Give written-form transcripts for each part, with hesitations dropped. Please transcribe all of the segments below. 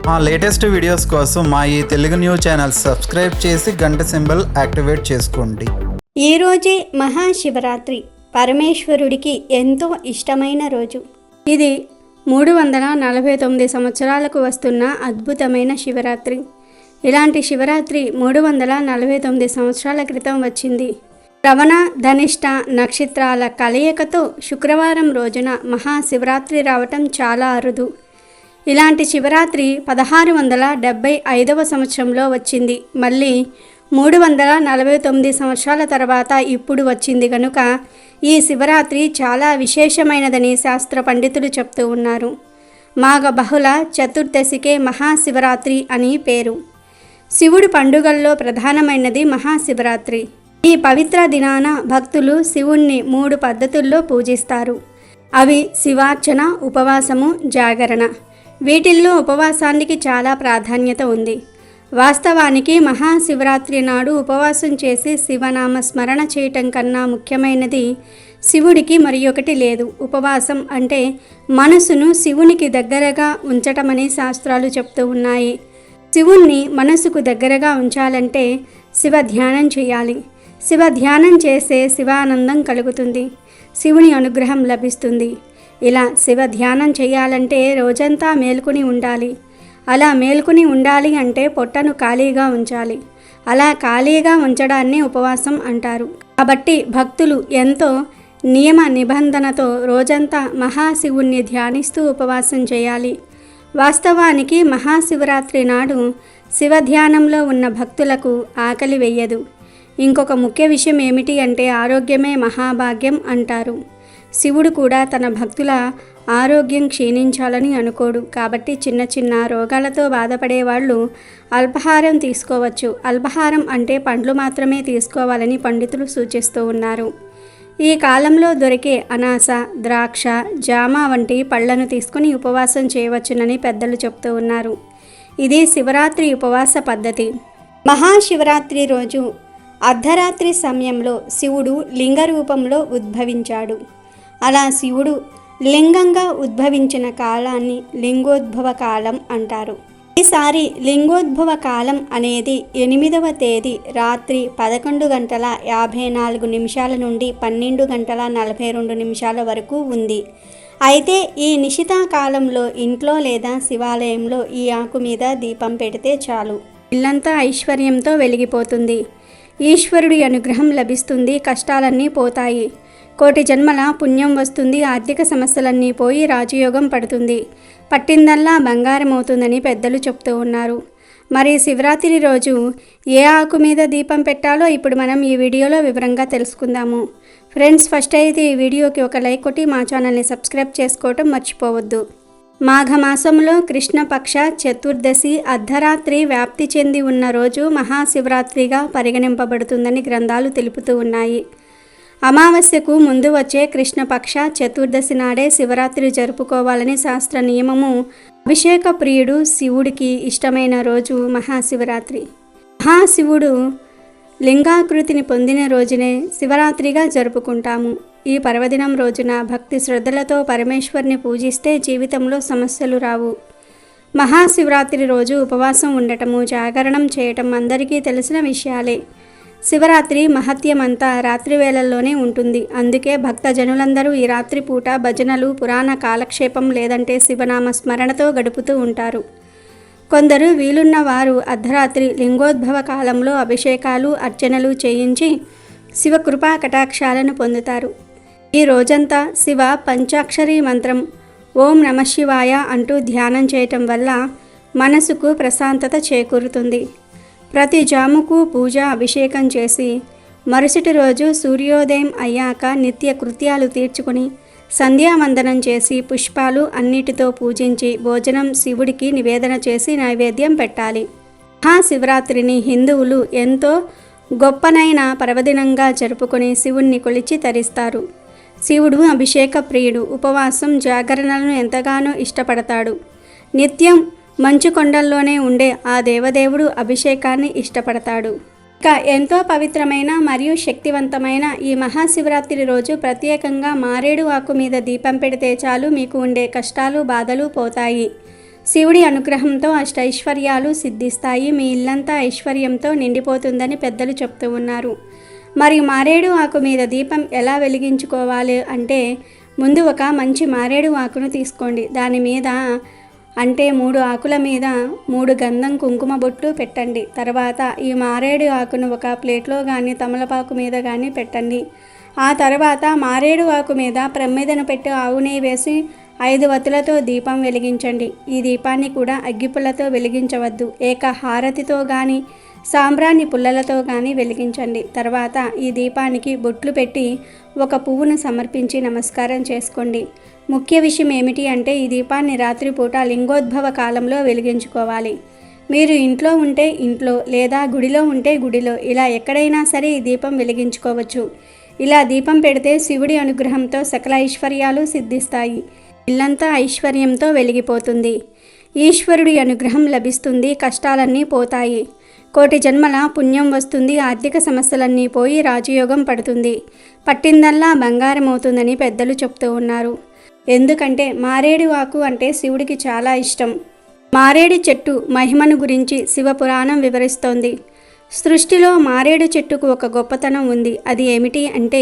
మా latest videos కోసం మా ఈ తెలుగు న్యూస్ ఛానల్ సబ్స్క్రైబ్ చేసి గంట సింబల్ యాక్టివేట్ చేసుకోండి. ఈరోజే మహాశివరాత్రి పరమేశ్వరుడికి ఎంతో ఇష్టమైన రోజు. ఇది 349 సంవత్సరాలకు వస్తున్న అద్భుతమైన శివరాత్రి. ఇలాంటి శివరాత్రి 349 సంవత్సరాల క్రితం వచ్చింది. శ్రవణ ధనిష్ట నక్షత్రాల కలయికతో శుక్రవారం రోజున మహాశివరాత్రి రావటం చాలా అరుదు. ఇలాంటి శివరాత్రి 1675వ సంవత్సరంలో వచ్చింది. మళ్ళీ 349 సంవత్సరాల తర్వాత ఇప్పుడు వచ్చింది కనుక ఈ శివరాత్రి చాలా విశేషమైనదని శాస్త్ర పండితులు చెప్తూ ఉన్నారు. మాఘ బహుళ చతుర్దశికే మహాశివరాత్రి అని పేరు. శివుడి పండుగల్లో ప్రధానమైనది మహాశివరాత్రి. ఈ పవిత్ర దినాన భక్తులు శివుణ్ణి 3 పద్ధతుల్లో పూజిస్తారు. అవి శివార్చన, ఉపవాసము, జాగరణ. వీటిల్లో ఉపవాసానికి చాలా ప్రాధాన్యత ఉంది. వాస్తవానికి మహాశివరాత్రి నాడు ఉపవాసం చేసి శివనామ స్మరణ చేయటం కన్నా ముఖ్యమైనది శివుడికి మరి ఒకటి లేదు. ఉపవాసం అంటే మనసును శివునికి దగ్గరగా ఉంచటమని శాస్త్రాలు చెప్తూ ఉన్నాయి. శివుణ్ణి మనసుకు దగ్గరగా ఉంచాలంటే శివ ధ్యానం చేయాలి. శివ ధ్యానం చేసే శివానందం కలుగుతుంది, శివుని అనుగ్రహం లభిస్తుంది. ఇలా శివ ధ్యానం చేయాలంటే రోజంతా మేల్కొని ఉండాలి. అలా మేల్కొని ఉండాలి అంటే పొట్టను ఖాళీగా ఉంచాలి. అలా ఖాళీగా ఉంచడాన్ని ఉపవాసం అంటారు. కాబట్టి భక్తులు ఎంతో నియమ నిబంధనతో రోజంతా మహాశివుణ్ణి ధ్యానిస్తూ ఉపవాసం చేయాలి. వాస్తవానికి మహాశివరాత్రి నాడు శివ ధ్యానంలో ఉన్న భక్తులకు ఆకలి వెయ్యదు. ఇంకొక ముఖ్య విషయం ఏమిటి అంటే ఆరోగ్యమే మహాభాగ్యం అంటారు. శివుడు కూడా తన భక్తుల ఆరోగ్యం క్షీణించాలని అనుకోడు. కాబట్టి చిన్న చిన్న రోగాలతో బాధపడే వాళ్ళు అల్పాహారం తీసుకోవచ్చు. అల్పాహారం అంటే పండ్లు మాత్రమే తీసుకోవాలని పండితులు సూచిస్తూ ఉన్నారు. ఈ కాలంలో దొరికే అనాస, ద్రాక్ష, జామ వంటి పళ్లను తీసుకుని ఉపవాసం చేయవచ్చునని పెద్దలు చెప్తూ ఉన్నారు. ఇది శివరాత్రి ఉపవాస పద్ధతి. మహాశివరాత్రి రోజు అర్ధరాత్రి సమయంలో శివుడు లింగ రూపంలో ఉద్భవించాడు. అలా శివుడు లింగంగా ఉద్భవించిన కాలాన్ని లింగోద్భవ కాలం అంటారు. ఈసారి లింగోద్భవ కాలం అనేది 8వ తేదీ రాత్రి 11:54 నుండి 12:42 వరకు ఉంది. అయితే ఈ నిశితా కాలంలో ఇంట్లో లేదా శివాలయంలో ఈ ఆకు మీద దీపం పెడితే చాలు, ఇల్లంతా ఐశ్వర్యంతో వెలిగిపోతుంది. ఈశ్వరుడి అనుగ్రహం లభిస్తుంది, కష్టాలన్నీ పోతాయి, కోటి జన్మల పుణ్యం వస్తుంది, ఆర్థిక సమస్యలన్నీ పోయి రాజయోగం పడుతుంది, పట్టిందల్లా బంగారం అవుతుందని పెద్దలు చెప్తూ ఉన్నారు. మరి శివరాత్రి రోజు ఏ ఆకు మీద దీపం పెట్టాలో ఇప్పుడు మనం ఈ వీడియోలో వివరంగా తెలుసుకుందాము. ఫ్రెండ్స్, ఫస్ట్ అయితే ఈ వీడియోకి ఒక లైక్ కొట్టి మా ఛానల్ని సబ్స్క్రైబ్ చేసుకోవటం మర్చిపోవద్దు. మాఘమాసంలో కృష్ణపక్ష చతుర్దశి అర్ధరాత్రి వ్యాప్తి చెంది ఉన్న రోజు మహాశివరాత్రిగా పరిగణింపబడుతుందని గ్రంథాలు తెలుపుతూ ఉన్నాయి. అమావాస్యకు ముందు వచ్చే కృష్ణపక్ష చతుర్దశి నాడే శివరాత్రి జరుపుకోవాలని శాస్త్ర నియమము. అభిషేక ప్రియుడు శివుడికి ఇష్టమైన రోజు మహాశివరాత్రి. మహాశివుడు లింగాకృతిని పొందిన రోజునే శివరాత్రిగా జరుపుకుంటాము. ఈ పర్వదినం రోజున భక్తి శ్రద్ధలతో పరమేశ్వరుని పూజిస్తే జీవితంలో సమస్యలు రావు. మహాశివరాత్రి రోజు ఉపవాసం ఉండటము, జాగరణం చేయటం అందరికీ తెలిసిన విషయాలే. శివరాత్రి మహత్యమంతా రాత్రి వేళల్లోనే ఉంటుంది. అందుకే భక్తజనులందరూ ఈ రాత్రి పూట భజనలు, పురాణ కాలక్షేపం లేదంటే శివనామ స్మరణతో గడుపుతూ ఉంటారు. కొందరు వీలున్న వారు అర్ధరాత్రి లింగోద్భవ కాలంలో అభిషేకాలు, అర్చనలు చేయించి శివ కృపా కటాక్షాలను పొందుతారు. ఈ రోజంతా శివ పంచాక్షరి మంత్రం ఓం నమఃశివాయ అంటూ ధ్యానం చేయటం వల్ల మనసుకు ప్రశాంతత చేకూరుతుంది. ప్రతి జాముకు పూజ, అభిషేకం చేసి మరుసటి రోజు సూర్యోదయం అయ్యాక నిత్య కృత్యాలు తీర్చుకుని సంధ్యావందనం చేసి పుష్పాలు అన్నిటితో పూజించి భోజనం శివుడికి నివేదన చేసి నైవేద్యం పెట్టాలి. మహాశివరాత్రిని హిందువులు ఎంతో గొప్పనైన పర్వదినంగా జరుపుకొని శివుణ్ణి కొలిచి తరిస్తారు. శివుడు అభిషేక ప్రియుడు, ఉపవాసం, జాగరణలను ఎంతగానో ఇష్టపడతాడు. నిత్యం మంచు కొండల్లోనే ఉండే ఆ దేవదేవుడు అభిషేకాన్ని ఇష్టపడతాడు. ఇక ఎంతో పవిత్రమైన మరియు శక్తివంతమైన ఈ మహాశివరాత్రి రోజు ప్రత్యేకంగా మారేడు ఆకు మీద దీపం పెడితే చాలు మీకు ఉండే కష్టాలు బాధలు పోతాయి. శివుడి అనుగ్రహంతో అష్టైశ్వర్యాలు సిద్ధిస్తాయి, మీ ఇల్లంతా ఐశ్వర్యంతో నిండిపోతుందని పెద్దలు చెప్తూ ఉన్నారు. మరి మారేడు ఆకు మీద దీపం ఎలా వెలిగించుకోవాలి అంటే, ముందు ఒక మంచి మారేడు ఆకును తీసుకోండి. దాని మీద అంటే 3 ఆకుల మీద 3 గంధం కుంకుమ బొట్లు పెట్టండి. తర్వాత ఈ మారేడు ఆకును ఒక ప్లేట్లో కానీ తమలపాకు మీద కానీ పెట్టండి. ఆ తర్వాత మారేడు ఆకు మీద ప్రమిదను పెట్టి ఆవు నెయ్యి వేసి 5 వత్తులతో దీపం వెలిగించండి. ఈ దీపాన్ని కూడా అగ్గిపుల్లతో వెలిగించవద్దు, ఏక హారతితో కానీ సాంబ్రాణి పుల్లలతో కానీ వెలిగించండి. తర్వాత ఈ దీపానికి బొట్లు పెట్టి ఒక పువ్వును సమర్పించి నమస్కారం చేసుకోండి. ముఖ్య విషయం ఏమిటి అంటే, ఈ దీపాన్ని రాత్రిపూట లింగోద్భవ కాలంలో వెలిగించుకోవాలి. మీరు ఇంట్లో ఉంటే ఇంట్లో, లేదా గుడిలో ఉంటే గుడిలో, ఇలా ఎక్కడైనా సరే ఈ దీపం వెలిగించుకోవచ్చు. ఇలా దీపం పెడితే శివుడి అనుగ్రహంతో సకల ఐశ్వర్యాలు సిద్ధిస్తాయి, ఇల్లంతా ఐశ్వర్యంతో వెలిగిపోతుంది, ఈశ్వరుడి అనుగ్రహం లభిస్తుంది, కష్టాలన్నీ పోతాయి, కోటి జన్మల పుణ్యం వస్తుంది, ఆర్థిక సమస్యలన్నీ పోయి రాజయోగం పడుతుంది, పట్టిందల్లా బంగారం అవుతుందని పెద్దలు చెప్తూ ఉన్నారు. ఎందుకంటే మారేడు ఆకు అంటే శివుడికి చాలా ఇష్టం. మారేడు చెట్టు మహిమను గురించి శివపురాణం వివరిస్తోంది. సృష్టిలో మారేడు చెట్టుకు ఒక గొప్పతనం ఉంది. అది ఏమిటి అంటే,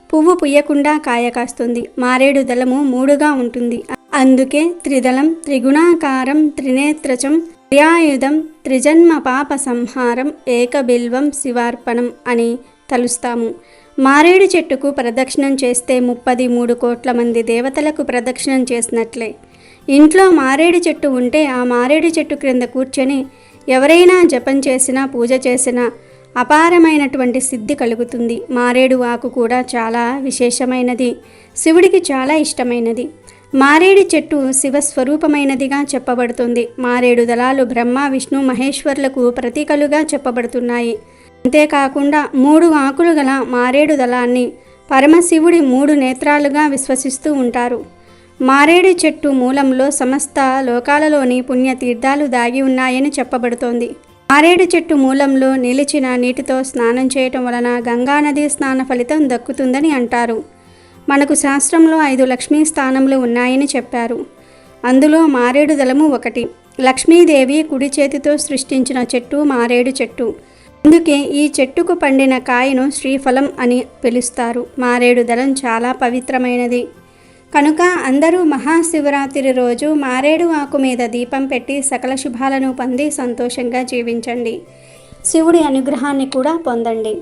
పువ్వు పుయ్యకుండా కాయ కాస్తుంది. మారేడు దళము 3గా ఉంటుంది. అందుకే త్రిదళం, త్రిగుణాకారం, త్రినేత్రచం, త్రియాయుధం, త్రిజన్మ పాప సంహారం, ఏకబిల్వం శివార్పణం అని తలుస్తాము. మారేడు చెట్టుకు ప్రదక్షిణం చేస్తే 33 కోట్ల మంది దేవతలకు ప్రదక్షిణం చేసినట్లే. ఇంట్లో మారేడు చెట్టు ఉంటే ఆ మారేడు చెట్టు క్రింద కూర్చొని ఎవరైనా జపం చేసినా పూజ చేసినా అపారమైనటువంటి సిద్ధి కలుగుతుంది. మారేడు ఆకు కూడా చాలా విశేషమైనది, శివుడికి చాలా ఇష్టమైనది. మారేడు చెట్టు శివస్వరూపమైనదిగా చెప్పబడుతుంది. మారేడు దళాలు బ్రహ్మ, విష్ణు, మహేశ్వరులకు ప్రతీకలుగా చెప్పబడుతున్నాయి. అంతేకాకుండా 3 ఆకులు గల మారేడు దళాన్ని పరమశివుడి 3 నేత్రాలుగా విశ్వసిస్తూ ఉంటారు. మారేడు చెట్టు మూలంలో సమస్త లోకాలలోని పుణ్యతీర్థాలు దాగి ఉన్నాయని చెప్పబడుతోంది. మారేడు చెట్టు మూలంలో నిలిచిన నీటితో స్నానం చేయటం వలన గంగానది స్నాన ఫలితం దక్కుతుందని అంటారు. మనకు శాస్త్రంలో 5 లక్ష్మీ స్థానములు ఉన్నాయని చెప్పారు. అందులో మారేడు దళము ఒకటి. లక్ష్మీదేవి కుడి చేతితో సృష్టించిన చెట్టు మారేడు చెట్టు. అందుకే ఈ చెట్టుకు పండిన కాయను శ్రీఫలం అని పిలుస్తారు. మారేడు దళం చాలా పవిత్రమైనది కనుక అందరూ మహాశివరాత్రి రోజు మారేడు ఆకు మీద దీపం పెట్టి సకల శుభాలను పొంది సంతోషంగా జీవించండి, శివుడి అనుగ్రహాన్ని కూడా పొందండి.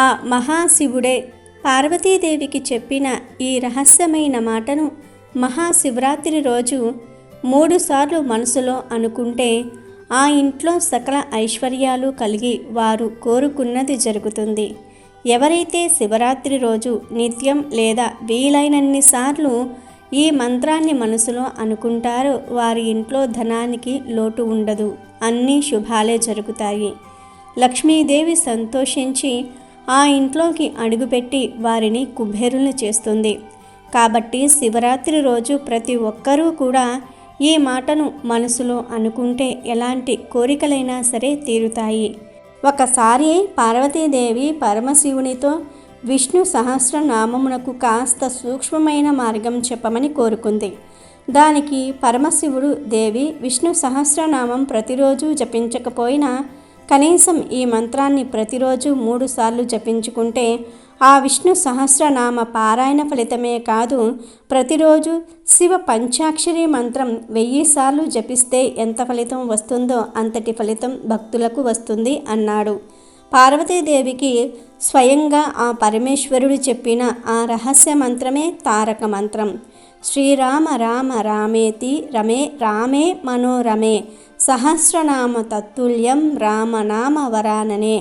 ఆ మహాశివుడే పార్వతీదేవికి చెప్పిన ఈ రహస్యమైన మాటను మహాశివరాత్రి రోజు 3 సార్లు మనసులో అనుకుంటే ఆ ఇంట్లో సకల ఐశ్వర్యాలు కలిగి వారు కోరుకున్నది జరుగుతుంది. ఎవరైతే శివరాత్రి రోజు నిత్యం లేదా వీలైనన్ని సార్లు ఈ మంత్రాన్ని మనసులో అనుకుంటారో వారి ఇంట్లో ధనానికి లోటు ఉండదు, అన్నీ శుభాలే జరుగుతాయి. లక్ష్మీదేవి సంతోషించి ఆ ఇంట్లోకి అడుగుపెట్టి వారిని కుబేరులను చేస్తుంది. కాబట్టి శివరాత్రి రోజు ప్రతి ఒక్కరూ కూడా ఈ మాటను మనసులో అనుకుంటే ఎలాంటి కోరికలైనా సరే తీరుతాయి. ఒకసారి పార్వతీదేవి పరమశివునితో విష్ణు సహస్రనామమునకు కాస్త సూక్ష్మమైన మార్గం చెప్పమని కోరుకుంది. దానికి పరమశివుడు, దేవి విష్ణు సహస్రనామం ప్రతిరోజు జపించకపోయినా కనీసం ఈ మంత్రాన్ని ప్రతిరోజు 3 సార్లు జపించుకుంటే ఆ విష్ణు సహస్రనామ పారాయణ ఫలితమే కాదు, ప్రతిరోజు శివ పంచాక్షరి మంత్రం 1000 సార్లు జపిస్తే ఎంత ఫలితం వస్తుందో అంతటి ఫలితం భక్తులకు వస్తుంది అన్నాడు. పార్వతీదేవికి స్వయంగా ఆ పరమేశ్వరుడు చెప్పిన ఆ రహస్య మంత్రమే తారక మంత్రం. శ్రీరామ రామ రామేతి రమే రామే మనోరమే సహస్రనామ తత్తుల్యం రామనామ వరాననే.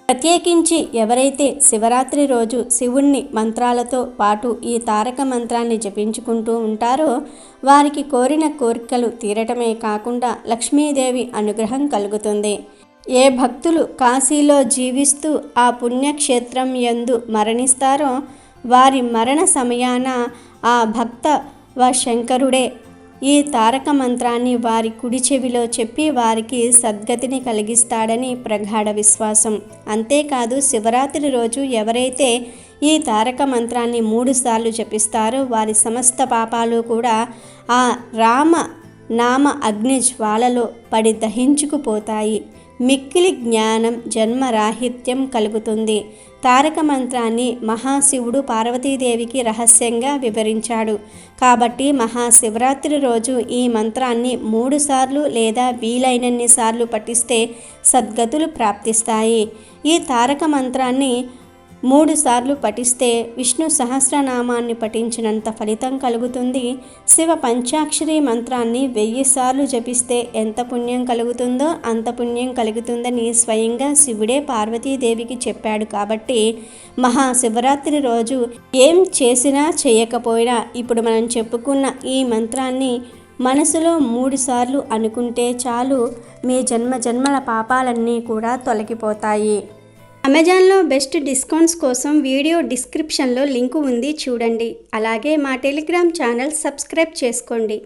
ప్రత్యేకించి ఎవరైతే శివరాత్రి రోజు శివుణ్ణి మంత్రాలతో పాటు ఈ తారక మంత్రాన్ని జపించుకుంటూ ఉంటారో వారికి కోరిన కోరికలు తీరటమే కాకుండా లక్ష్మీదేవి అనుగ్రహం కలుగుతుంది. ఏ భక్తులు కాశీలో జీవిస్తూ ఆ పుణ్యక్షేత్రం యందు మరణిస్తారో వారి మరణ సమయాన ఆ భక్త శంకరుడే ఈ తారక మంత్రాన్ని వారి కుడి చెవిలో చెప్పి వారికి సద్గతిని కలిగిస్తాడని ప్రగాఢ విశ్వాసం. అంతేకాదు శివరాత్రి రోజు ఎవరైతే ఈ తారక మంత్రాన్ని 3 సార్లు జపిస్తారో వారి సమస్త పాపాలు కూడా ఆ రామ నామ అగ్ని జ్వాలలో పడి దహించుకుపోతాయి. మిక్కిలి జ్ఞానం, జన్మరాహిత్యం కలుగుతుంది. తారక మంత్రాన్ని మహాశివుడు పార్వతీదేవికి రహస్యంగా వివరించాడు. కాబట్టి మహాశివరాత్రి రోజు ఈ మంత్రాన్ని 3 సార్లు లేదా వీలైనన్ని సార్లు పఠిస్తే సద్గతులు ప్రాప్తిస్తాయి. ఈ తారక మంత్రాన్ని 3 సార్లు పఠిస్తే విష్ణు సహస్రనామాన్ని పఠించినంత ఫలితం కలుగుతుంది. శివ పంచాక్షరి మంత్రాన్ని 1000 సార్లు జపిస్తే ఎంత పుణ్యం కలుగుతుందో అంత పుణ్యం కలుగుతుందని స్వయంగా శివుడే పార్వతీదేవికి చెప్పాడు. కాబట్టి మహాశివరాత్రి రోజు ఏం చేసినా చేయకపోయినా ఇప్పుడు మనం చెప్పుకున్న ఈ మంత్రాన్ని మనసులో 3 సార్లు అనుకుంటే చాలు, మీ జన్మల పాపాలన్నీ కూడా తొలగిపోతాయి. అమెజాన్లో బెస్ట్ డిస్కౌంట్స్ కోసం వీడియో డిస్క్రిప్షన్లో లింకు ఉంది, చూడండి. అలాగే మా టెలిగ్రామ్ ఛానల్ సబ్స్క్రైబ్ చేసుకోండి.